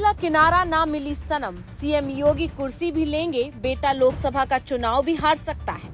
मिला किनारा ना मिली सनम, सीएम योगी कुर्सी भी लेंगे, बेटा लोकसभा का चुनाव भी हार सकता है।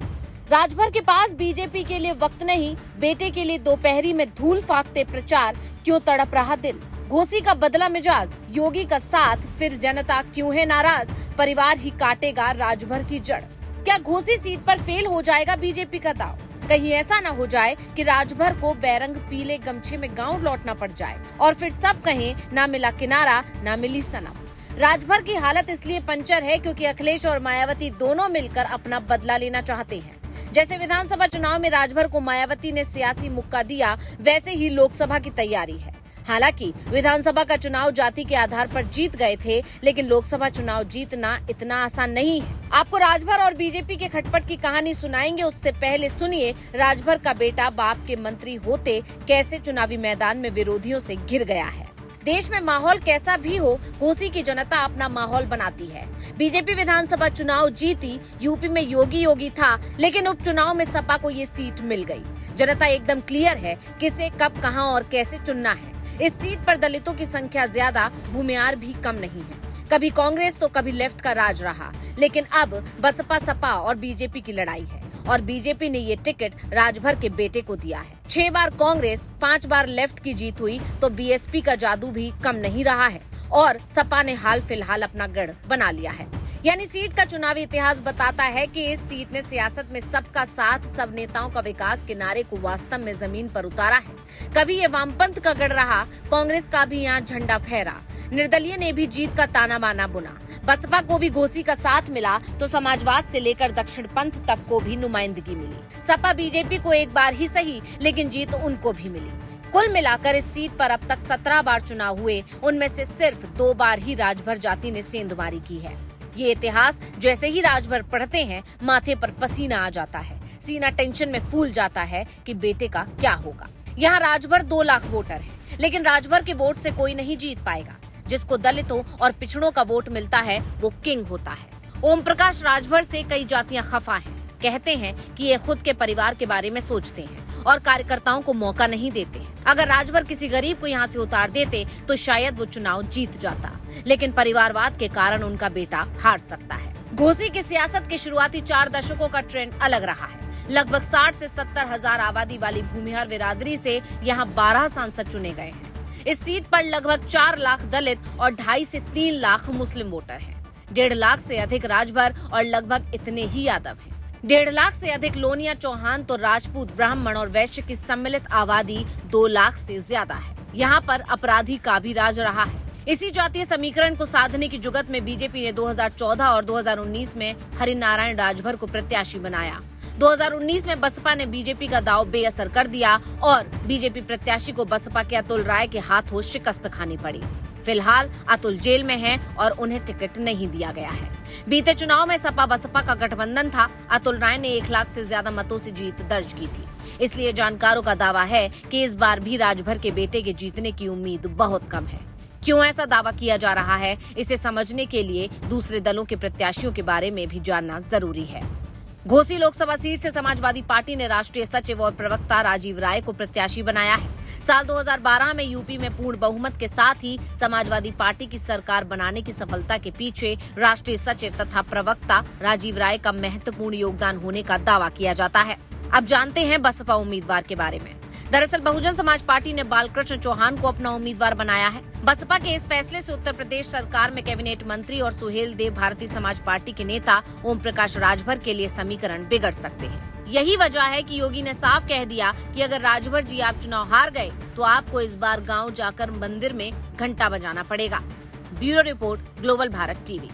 राजभर के पास बीजेपी के लिए वक्त नहीं, बेटे के लिए दोपहरी में धूल फाकते प्रचार, क्यों तड़प रहा दिल। घोसी का बदला मिजाज, योगी का साथ, फिर जनता क्यों है नाराज, परिवार ही काटेगा राजभर की जड़। क्या घोसी सीट पर फेल हो जाएगा बीजेपी का दाव? कहीं ऐसा न हो जाए कि राजभर को बैरंग पीले गमछे में गांव लौटना पड़ जाए और फिर सब कहें ना मिला किनारा ना मिली सनम। राजभर की हालत इसलिए पंचर है क्योंकि अखिलेश और मायावती दोनों मिलकर अपना बदला लेना चाहते हैं। जैसे विधानसभा चुनाव में राजभर को मायावती ने सियासी मुक्का दिया, वैसे ही लोकसभा की तैयारी है। हालांकि विधानसभा का चुनाव जाति के आधार पर जीत गए थे, लेकिन लोकसभा चुनाव जीतना इतना आसान नहीं है। आपको राजभर और बीजेपी के खटपट की कहानी सुनाएंगे, उससे पहले सुनिए राजभर का बेटा बाप के मंत्री होते कैसे चुनावी मैदान में विरोधियों से घिर गया है। देश में माहौल कैसा भी हो, घोसी की जनता अपना माहौल बनाती है। बीजेपी विधानसभा चुनाव जीती, यूपी में योगी था, लेकिन उपचुनाव में सपा को ये सीट मिल गई। जनता एकदम क्लियर है किसे कब कहां और कैसे चुनना है। इस सीट पर दलितों की संख्या ज्यादा, भूमियार भी कम नहीं है। कभी कांग्रेस तो कभी लेफ्ट का राज रहा, लेकिन अब बसपा सपा और बीजेपी की लड़ाई है और बीजेपी ने ये टिकट राजभर के बेटे को दिया है। 6 बार कांग्रेस, 5 बार लेफ्ट की जीत हुई तो बीएसपी का जादू भी कम नहीं रहा है और सपा ने हाल फिलहाल अपना गढ़ बना लिया है। यानी सीट का चुनावी इतिहास बताता है कि इस सीट ने सियासत में सबका साथ, सब नेताओं का विकास के नारे को वास्तव में जमीन पर उतारा है। कभी ये वामपंथ का गढ़ रहा, कांग्रेस का भी यहाँ झंडा फहरा, निर्दलीय ने भी जीत का ताना बाना बुना, बसपा को भी घोसी का साथ मिला तो समाजवाद से लेकर दक्षिण पंथ तक को भी नुमाइंदगी मिली। सपा बीजेपी को एक बार ही सही, लेकिन जीत उनको भी मिली। कुल मिलाकर इस सीट पर अब तक 17 बार चुनाव हुए, उनमें से सिर्फ 2 बार ही राजभर जाति ने सेंधमारी की है। ये इतिहास जैसे ही राजभर पढ़ते हैं, माथे पर पसीना आ जाता है, सीना टेंशन में फूल जाता है कि बेटे का क्या होगा। यहाँ राजभर 2 लाख वोटर है, लेकिन राजभर के वोट से कोई नहीं जीत पाएगा। जिसको दलितों और पिछड़ों का वोट मिलता है वो किंग होता है। ओम प्रकाश राजभर से कई जातियां खफा हैं, कहते हैं कि ये खुद के परिवार के बारे में सोचते हैं और कार्यकर्ताओं को मौका नहीं देते हैं। अगर राजभर किसी गरीब को यहाँ से उतार देते तो शायद वो चुनाव जीत जाता, लेकिन परिवारवाद के कारण उनका बेटा हार सकता है। घोसी की सियासत के शुरुआती 4 दशकों का ट्रेंड अलग रहा है। लगभग 60 से 70 हजार आबादी वाली भूमिहार बिरादरी से यहाँ 12 सांसद चुने गए हैं। इस सीट पर लगभग 4 लाख दलित और 2.5 से 3 लाख मुस्लिम वोटर हैं। 1.5 लाख से अधिक राजभर और लगभग इतने ही यादव हैं। 1.5 लाख से अधिक लोनिया चौहान तो राजपूत, ब्राह्मण और वैश्य की सम्मिलित आबादी 2 लाख से ज्यादा है। यहाँ पर अपराधी का भी राज रहा है। इसी जातीय समीकरण को साधने की जुगत में बीजेपी ने 2014 और 2019 में हरिनारायण राजभर को प्रत्याशी बनाया। 2019 में बसपा ने बीजेपी का दांव बेअसर कर दिया और बीजेपी प्रत्याशी को बसपा के अतुल राय के हाथों शिकस्त खानी पड़ी। फिलहाल अतुल जेल में हैं और उन्हें टिकट नहीं दिया गया है। बीते चुनाव में सपा बसपा का गठबंधन था। अतुल राय ने 1 लाख से ज्यादा मतों से जीत दर्ज की थी, इसलिए जानकारों का दावा है कि इस बार भी राजभर के बेटे के जीतने की उम्मीद बहुत कम है। क्यों ऐसा दावा किया जा रहा है, इसे समझने के लिए दूसरे दलों के प्रत्याशियों के बारे में भी जानना जरूरी है। घोसी लोकसभा सीट से समाजवादी पार्टी ने राष्ट्रीय सचिव और प्रवक्ता राजीव राय को प्रत्याशी बनाया है। साल 2012 में यूपी में पूर्ण बहुमत के साथ ही समाजवादी पार्टी की सरकार बनाने की सफलता के पीछे राष्ट्रीय सचिव तथा प्रवक्ता राजीव राय का महत्वपूर्ण योगदान होने का दावा किया जाता है। अब जानते हैं बसपा उम्मीदवार के बारे में। दरअसल बहुजन समाज पार्टी ने बालकृष्ण चौहान को अपना उम्मीदवार बनाया है। बसपा के इस फैसले से उत्तर प्रदेश सरकार में कैबिनेट मंत्री और सुहेल देव भारतीय समाज पार्टी के नेता ओम प्रकाश राजभर के लिए समीकरण बिगड़ सकते हैं। यही वजह है कि योगी ने साफ कह दिया कि अगर राजभर जी आप चुनाव हार गए तो आपको इस बार गांव जाकर मंदिर में घंटा बजाना पड़ेगा। Bureau report, global Bharat TV.